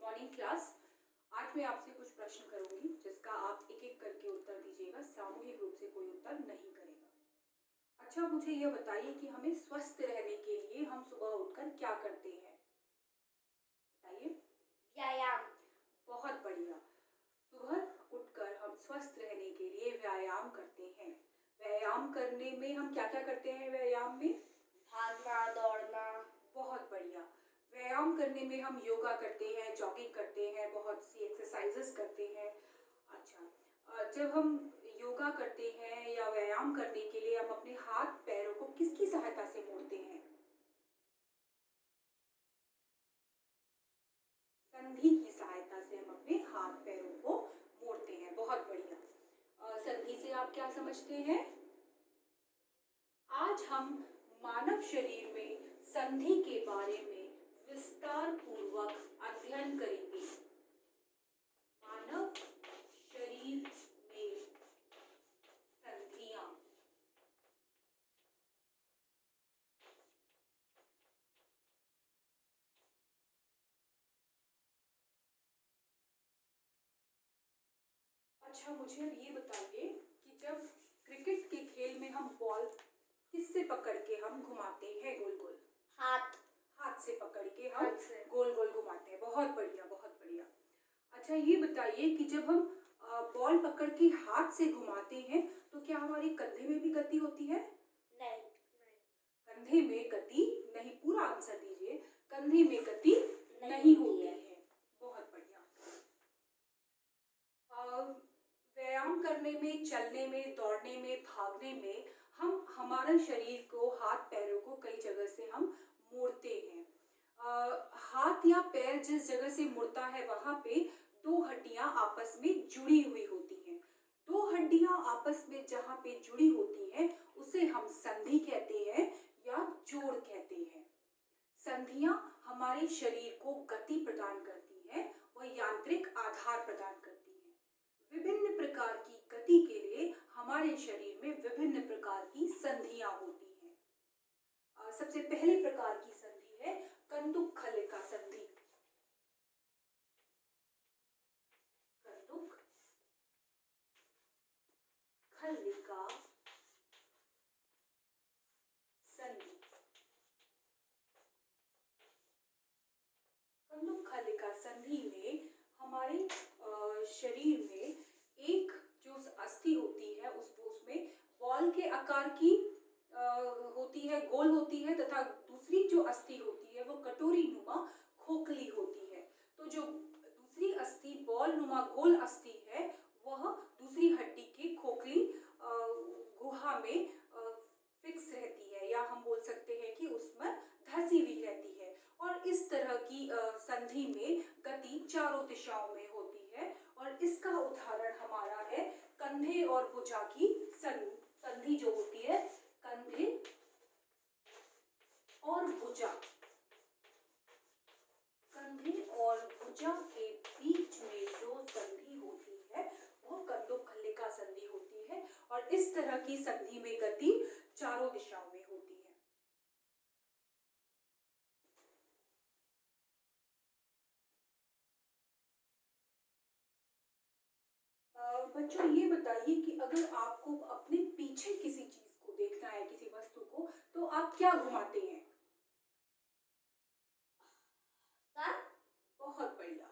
Morning class. आज मैं आपसे कुछ प्रश्न करूंगी जिसका आप एक एक करके उत्तर दीजिएगा। सामूहिक रूप से कोई उत्तर नहीं करेगा। अच्छा, मुझे यह बताइए कि हमें स्वस्थ रहने के लिए हम सुबह उठकर क्या करते हैं? बताइए। व्यायाम। बहुत बढ़िया। सुबह उठकर हम स्वस्थ रहने के लिए व्यायाम करते हैं। व्यायाम करने में हम क्या क्या करते हैं? व्यायाम में भागना, दौड़ना। बहुत बढ़िया। व्यायाम करने में हम योगा करते हैं, जॉगिंग करते हैं, बहुत सी एक्सरसाइजेस करते हैं। अच्छा, जब हम योगा करते हैं या व्यायाम करने के लिए हम अपने हाथ पैरों को किसकी सहायता से मोड़ते हैं? संधि की सहायता से हम अपने हाथ पैरों को मोड़ते हैं। बहुत बढ़िया। संधि से आप क्या समझते हैं? आज हम मानव शरीर में संधि के बारे में विस्तार पूर्वक अध्ययन करेंगे। मानव शरीर में संधियां। अच्छा, मुझे अब ये बताइए कि जब क्रिकेट के खेल में हम बॉल किससे पकड़ के हम घुमाते हैं गोल गोल? हाथ से पकड़ के हम गोल गोल घुमाते हैं। बहुत बढ़िया, बहुत बढ़िया। अच्छा, ये बताइए कि जब हम बॉल पकड़ के हाथ से घुमाते हैं तो क्या हमारे कंधे में भी गति होती है? नहीं। कंधे में गति नहीं। पूरा आंसर दीजिए। कंधे में गति नहीं होती है। बहुत बढ़िया। व्यायाम करने में, चलने में, दौड़ने में, भागने में हम हमारे शरीर को, हाथ पैरों को कई जगह से हम मोड़ते हैं। हाथ या पैर जिस जगह से मुड़ता है वहां पे दो हड्डियां आपस में जुड़ी हुई होती हैं। दो हड्डियां आपस में जहां पे जुड़ी होती हैं उसे हम संधि कहते हैं या जोड़ कहते हैं। संधियां हमारे शरीर को गति प्रदान करती हैं और यांत्रिक आधार प्रदान करती हैं। विभिन्न प्रकार की गति के लिए हमारे शरीर में विभिन्न प्रकार की संधियां होती हैं। सबसे पहले प्रकार की संधि है कंदुक खलिका संधि। कंदुक खलिका संधि। कंदुक खलिका संधि में हमारे शरीर में एक जो अस्थि होती है उसमें बॉल के आकार की होती है, गोल होती है, तथा दूसरी जो अस्थि होती है वो कटोरी नुमा खोखली होती है। तो जो दूसरी अस्थि बॉल नुमा गोल अस्थि है वह दूसरी हड्डी की खोखली गुहा में फिक्स रहती है, या हम बोल सकते हैं कि उसमें धसी हुई रहती है। और इस तरह की संधि में गति चारों दिशाओं में होती है। और इसका उदाहरण हमारा है कंधे और भुजा की संधि जो होती है। कंधे और भुजा, कंधे और भुजा के बीच में जो संधि होती है वो कंदुक खलिका संधि होती है। और इस तरह की संधि में गति चारों दिशाओं में होती है। बच्चों, ये बताइए कि अगर आपको अपने पीछे किसी चीज को देखना है, किसी वस्तु को, तो आप क्या घुमाते हैं? सर। बहुत बढ़िया।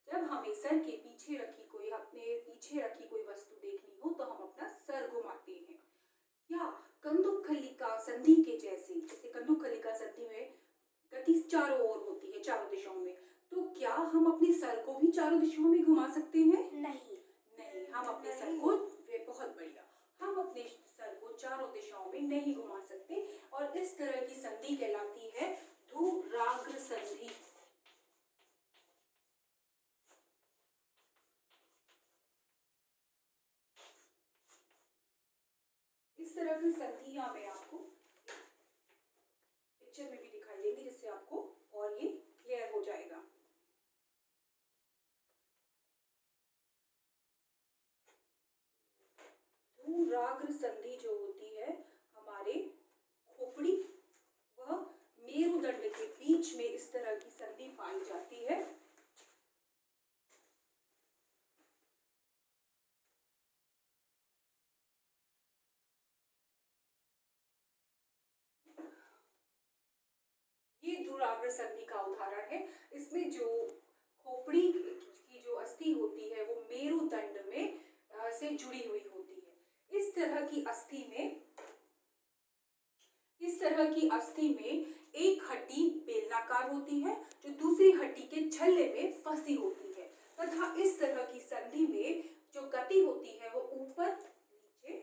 जब हमें सर के पीछे रखी कोई, अपने पीछे रखी कोई वस्तु देखनी हो तो हम अपना सर घुमाते हैं। क्या कंदुक खलिका संधि के जैसे, जैसे कंदुक खलिका संधि में गति चारों ओर होती है, चारों दिशाओं में, तो क्या हम अपने सर को भी चारों दिशाओं में घुमा सकते हैं? नहीं। हम अपने सर को, बहुत बढ़िया, हम अपने सर को चारों दिशाओं में नहीं घुमा सकते। और इस तरह की संधि कहलाती है धुराग्र संधि। इस तरह की संधियां मैं आपको पिक्चर में भी दिखाई देंगी जिससे आपको और ये क्लियर हो जाएगा। धुराग्र संधि जो होती है हमारे खोपड़ी व मेरुदंड के बीच में इस तरह की संधि पाई जाती है। दुराग्र संधि का उदाहरण है। इसमें जो खोपड़ी की जो अस्थि होती है वो मेरुदंड में से जुड़ी हुई होती है। इस तरह की अस्थि में एक हड्डी बेलनाकार होती है जो दूसरी हड्डी के छल्ले में फंसी होती है तथा इस तरह की संधि में जो गति होती है वो ऊपर नीचे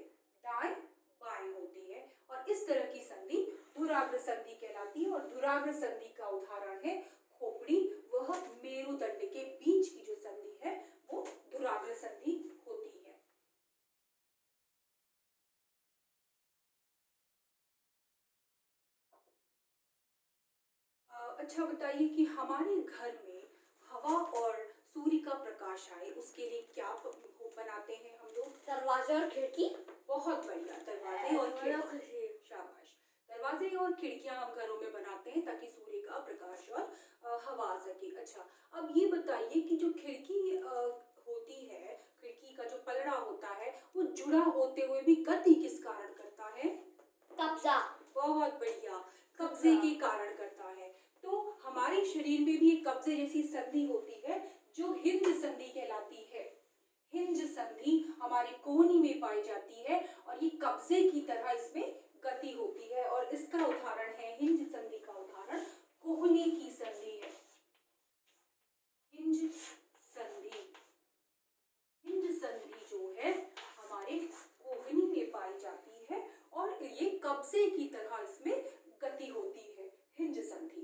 दाएं बाएं होती है और इस तरह की संधि दुराग्र संधि कहलाती है। और दुराग्र संधि का उदाहरण है खोपड़ी, वह मेरुदंड के बीच की जो संधि है वो दुराग्र संधि होती है। अच्छा बताइए कि हमारे घर में हवा और सूर्य का प्रकाश आए उसके लिए क्या बनाते हैं हम लोग? दरवाजे और खिड़की। बहुत बढ़िया, दरवाजे और खिड़की। शाबाश। दरवाजे और खिड़कियां हम घरों में बनाते हैं ताकि सूर्य का प्रकाश और हवा आ सके। अच्छा, अब ये बताइए कि जो खिड़की होती है, खिड़की का जो पलड़ा होता है वो जुड़ा होते हुए भी गति किस कारण करता है? कब्जा। बहुत बढ़िया, कब्जे के कारण करता है। तो हमारे शरीर में भी एक कब्जे जैसी संधि होती है जो हिंज संधि कहलाती है। हिंज संधि हमारी कोहनी में पाई जाती है और ये कब्जे की तरह इसमें गति होती है और इसका उदाहरण है, हिंज संधि का उदाहरण कोहनी की संधि है। हिंज संधि, हिंज संधि जो है हमारे कोहनी में पाई जाती है और ये कब्जे की तरह इसमें गति होती है, हिंज संधि।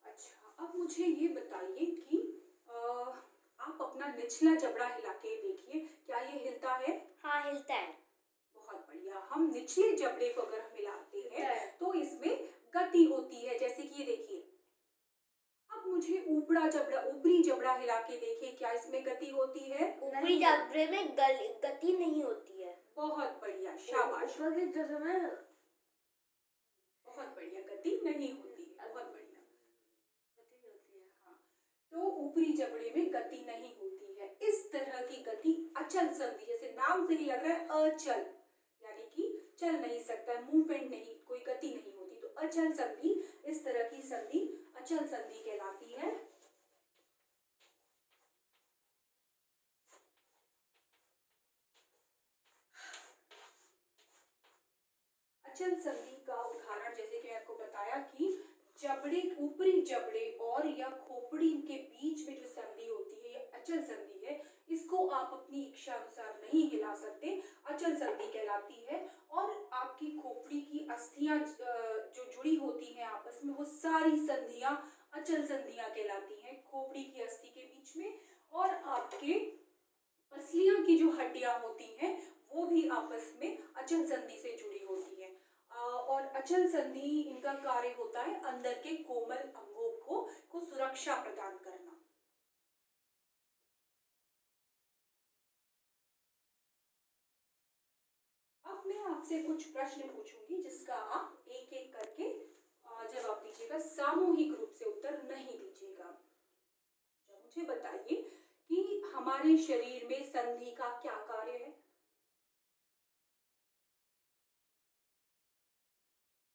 अच्छा, अब मुझे ये बताइए कि आप अपना निचला जबड़ा हिला के देखिए, क्या ये हिलता है? हाँ, हिलता है। बहुत बढ़िया। हम निचले जबड़े को अगर हम हिलाते हैं तो इसमें गति होती है, जैसे कि ये देखिए। अब मुझे ऊपरी जबड़ा हिला के देखिए, क्या इसमें गति होती है? ऊपरी जबड़े में गति नहीं होती है। बहुत बढ़िया, शाबाश। ऊपर की जगह में बहुत बढ़िया, गति नहीं होती है। बहुत बढ़िया, गति होती है। हाँ, तो ऊपरी जबड़े में गति नहीं होती है। इस तरह की गति अचल संधि, जैसे नाम से ही लग रहा है अचल, यानी कि चल नहीं सकता, मूवमेंट नहीं, कोई गति नहीं होती, तो अचल संधि, इस तरह की संधि अचल संधि कहलाती है। अचल संधि का उदाहरण, जैसे कि आपको बताया कि जबड़े, ऊपरी जबड़े और या खोपड़ी के बीच में जो संधि होती है ये अचल संधि है। इसको आप अपनी इच्छा अनुसार नहीं हिला सकते, अचल संधि कहलाती है। और आपकी खोपड़ी की अस्थियां जो जुड़ी होती हैं आपस में, वो सारी संधियां अचल संधियां कहलाती हैं खोपड़ी की अस्थि के बीच में। और आपके पसलियां की जो हड्डियां होती हैं वो भी आपस में अचल संधि से जुड़ी होती है। और अचल संधि, इनका कार्य होता है अंदर के कोमल अंगों को सुरक्षा प्रदान करना। अब मैं आपसे कुछ प्रश्न पूछूंगी जिसका आप एक एक करके जवाब दीजिएगा, सामूहिक रूप से उत्तर नहीं दीजिएगा। मुझे बताइए कि हमारे शरीर में संधि का क्या कार्य है?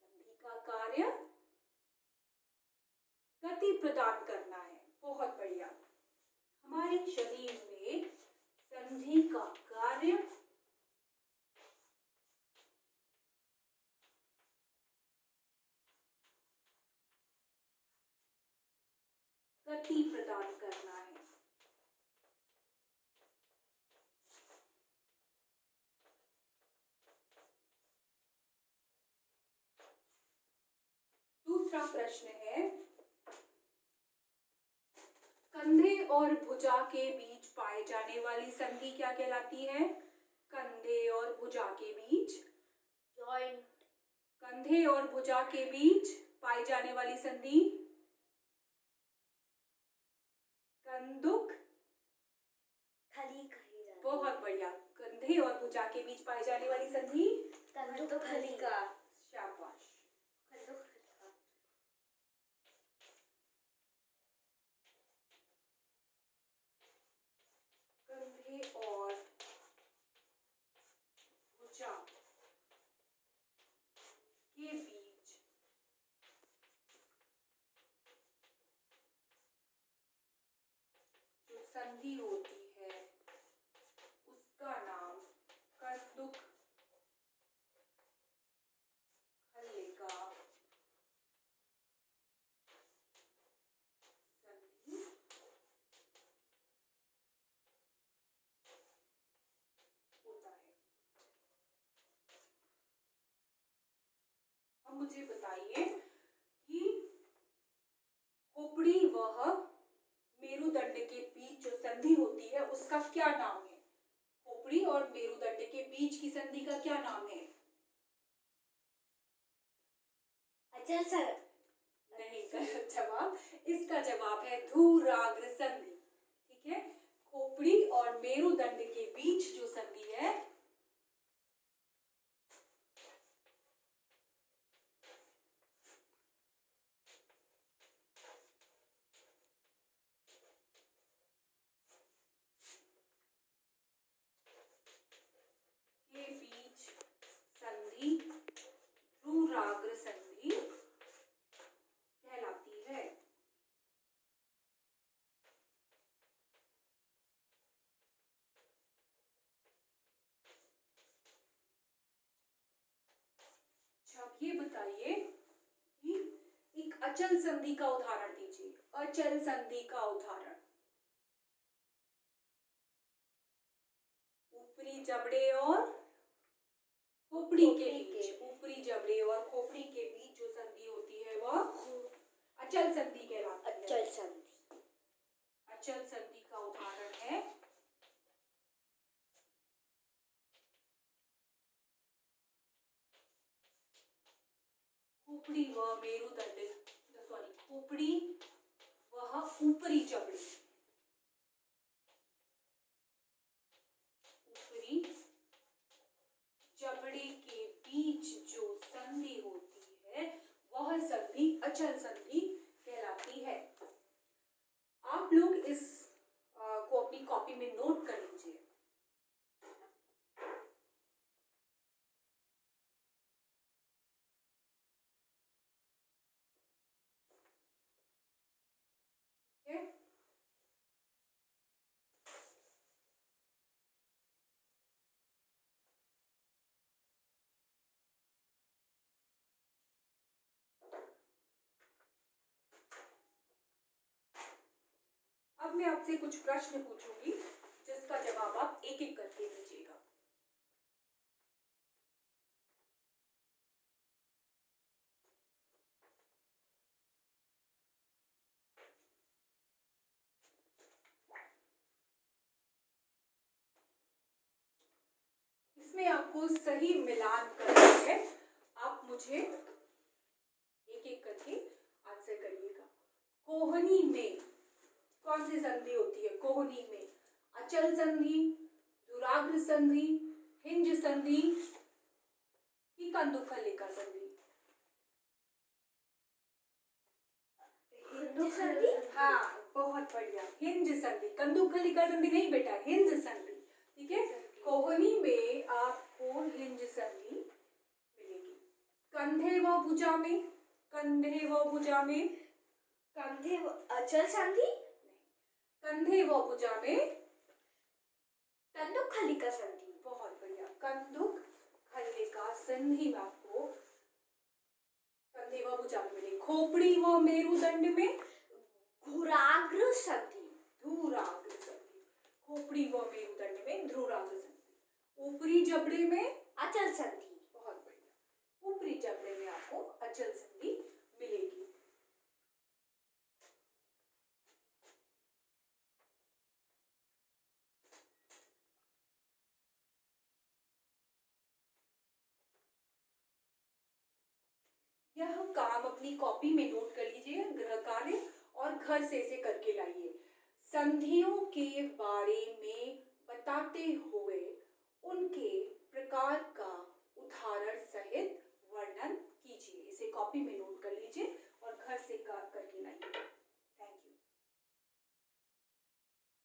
संधि का कार्य गति प्रदान करना है। बहुत बढ़िया। हमारे शरीर में संधि का कार्य गति प्रदान करना है। दूसरा प्रश्न है, कंधे और भुजा के बीच पाए जाने वाली संधि क्या कहलाती है? कंधे और भुजा के बीच, जॉइंट। कंधे और भुजा के बीच पाई जाने वाली संधि कंधुक खली कही जाती है। बहुत बढ़िया। कंधे और भुजा के बीच पाई जाने वाली संधि कंधुक खली का। शाबाश। कंधुक खली। कंधे और संधि होती है उसका नाम कंदुक खल्लिका संधि होता है। अब मुझे बताइए कि खोपड़ी वह मेरुदंड के बीच जो संधि होती है उसका क्या नाम है? खोपड़ी और मेरुदंड के बीच की संधि का क्या नाम है? अचल सर नहीं, गलत जवाब। इसका जवाब है धूराग्र संधि। ठीक है, खोपड़ी और मेरुदंड के बीच जो संधि है के बीच संधि धूराग्र संधि कहलाती है। अब ये बताइए कि एक अचल संधि का उदाहरण दीजिए। अचल संधि का उदाहरण, ऊपरी जबड़े और खोपड़ी के बीच, ऊपरी जबड़े और खोपड़ी के बीच जो संधि होती है वह अचल संधि कहलाती है। अचल संधि। अचल संधि का उदाहरण है खोपड़ी व मेरुदंड, सॉरी, खोपड़ी वह ऊपरी जबड़े, ऊपरी जबड़े के बीच जो संधि होती है वह संधि अचल संधि कहलाती है। आप लोग इस को अपनी कॉपी में नोट कर लीजिए। ठीक है, अब मैं आपसे कुछ प्रश्न पूछूंगी जिसका जवाब आप एक एक करके दीजिएगा। इसमें आपको सही मिलान करना है। आप मुझे एक एक करके आंसर करिएगा। कोहनी में कौन सी संधि होती है? कोहनी में अचल संधि, धुराग्र संधि, हिंज संधि की कंदुक खल्लिका संधि? हिंज संधि। हाँ, बहुत बढ़िया, हिंज संधि। कंदुक खल्लिका संधि नहीं बेटा, हिंज संधि। ठीक है, कोहनी में आपको हिंज संधि मिलेगी। कंधे व भुजा में, कंधे व भुजा में, कंधे अचल संधि। कंधे व भुजा में कंदुक खल्लिका संधि। बहुत बढ़िया, कंदुक खल्लिका संधि में आपको कंधे व भुजा में मिलेगी। खोपड़ी व मेरुदंड में धुराग्र संधि। धूराग्र संधि। खोपड़ी व मेरुदंड में धूराग्र संधि। ऊपरी जबड़े में अचल संधि। बहुत बढ़िया, ऊपरी जबड़े में आपको अचल संधि मिलेगी। यह काम अपनी कॉपी में नोट कर लीजिए, गृह कार्य, और घर से इसे करके लाइए। संधियों के बारे में बताते हुए उनके प्रकार का